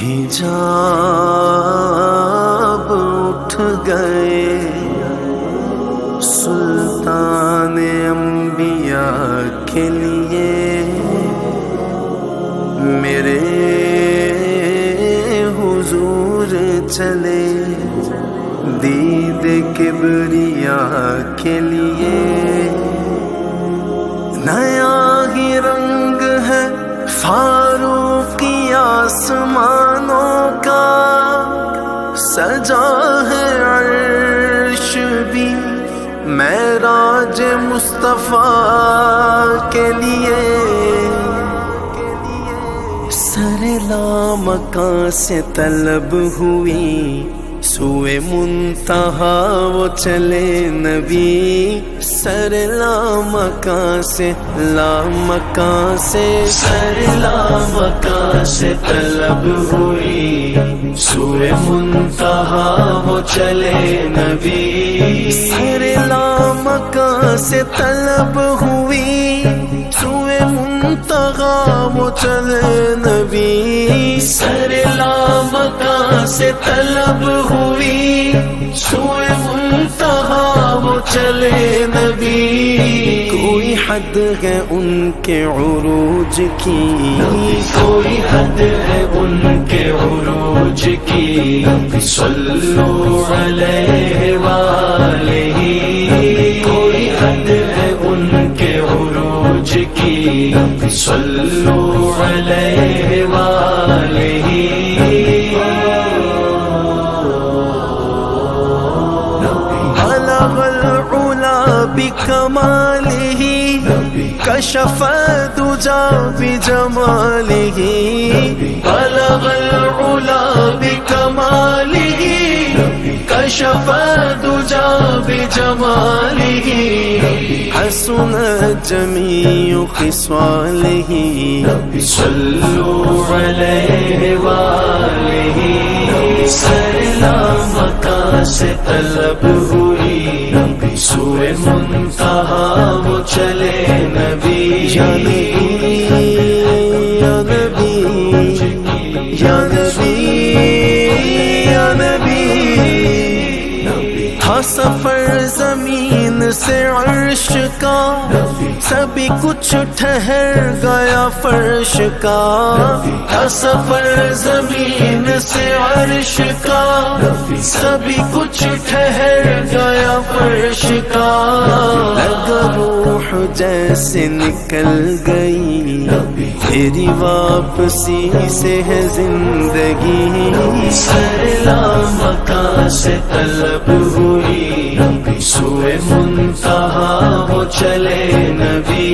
حجاب اٹھ گئے سلطان انبیاء کے لیے، میرے حضور چلے دید کبریاء کے لیے۔ نیا ہی رنگ ہے فاروقی آسمانوں کا، سجا ہے عرش بھی معراج مصطفیٰ کے لیے۔ سر لامکاں سے طلب ہوئی سوئے منتہا وہ چلے نبی، سر لامکاں سے سر لامکاں سے طلب ہوئی سوئے منتہا وہ چلے نبی، سر لامکاں سے طلب ہوئی سوئے منتہا وہ چلے نبی، سر لامکاں سے طلب ہوئی سوئے منتہا وہ چلے نبی۔ کوئی حد ہے ان کے عروج کی، کوئی حد ہے ان کے عروج کی، صلو علیہ وآلہ، کوئی حد ہے ان کے عروج کی، صلو علیہ وآلہ۔ بکمالہ کشف الدجی بجمالہ، بلغ العلا بکمالہ کشف الدجی بجمالہ، حسنت جمیع خصالہ، صلو علیہ وآلہ۔ سر لامکاں سے طلب ہوئی سوئے منتہا وہ چلے نبی، یا نبی یا نبی یا نبی یا نبی۔ تھا سفر زمین سے عرش کا، سبھی کچھ ٹھہر گیا فرش کا، تھا سفر زمین سے عرش کا، سبھی کچھ ٹھہر گیا فرش کا، لگا روح جیسے نکل گئی تیری واپسی سے ہے زندگی، سر لامکاں سے طلب ہوئی سوئے منتہا وہ چلے نبی،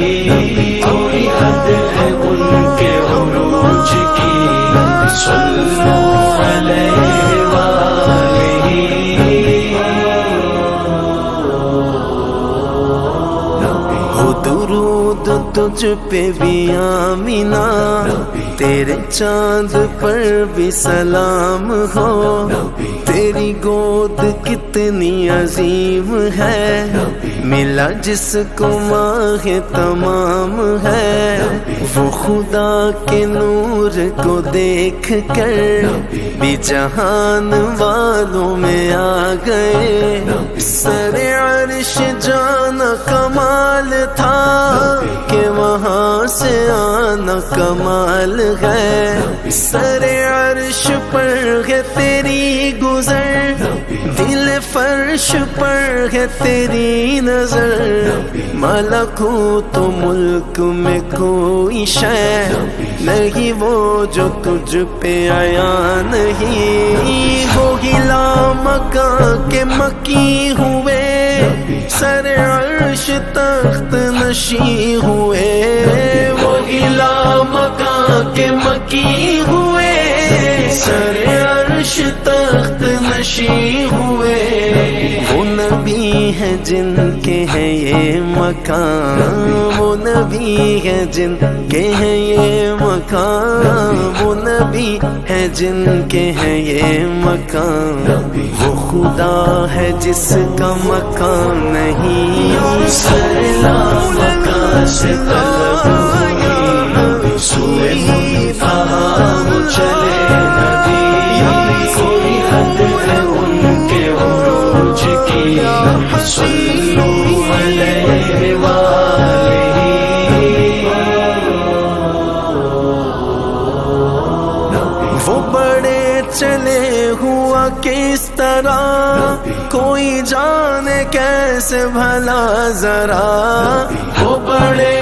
کوئی حد ہے ان کے عروج کی، صلو علیہ وآلہ۔ ہو درود تجھ پہ بھی آمینہ، تیرے چاند پر بھی سلام ہو، تیری گود کتنی عظیم ہے، ملا جس کو ماہ تمام ہے، وہ خدا کے نور کو دیکھ کر بھی جہان والوں میں آ گئے، سر عرش جانا کمال تھا کہ وہاں سے آنا کمال ہے، سر عرش پر ہے تیری گزر، دل فرش پر ہے تیری نظر، ملکوت و ملک میں کوئی شے نہیں وہ جو تجھ پہ آیا نہیں، وہی لامکاں کے مکی ہوئے سر عرش تخت نشی ہوئے، وہی لامکاں کے مکی ہوئے سر عرش تخت نشی ہوئے، وہ نبی ہے جن کے ہیں یہ مقام، وہ نبی ہے جن کے ہیں یہ مقام، وہ نبی ہے جن کے ہیں یہ مقام، وہ خدا ہے جس کا مقام نہیں، سر لامکاں سے طلب ہوئی سوئے منتہا وہ چلے نبی۔ صلوا علیہ وآلہ. وہ بڑے چلے ہوا کس طرح کوئی جانے کیسے بھلا ذرا. وہ بڑے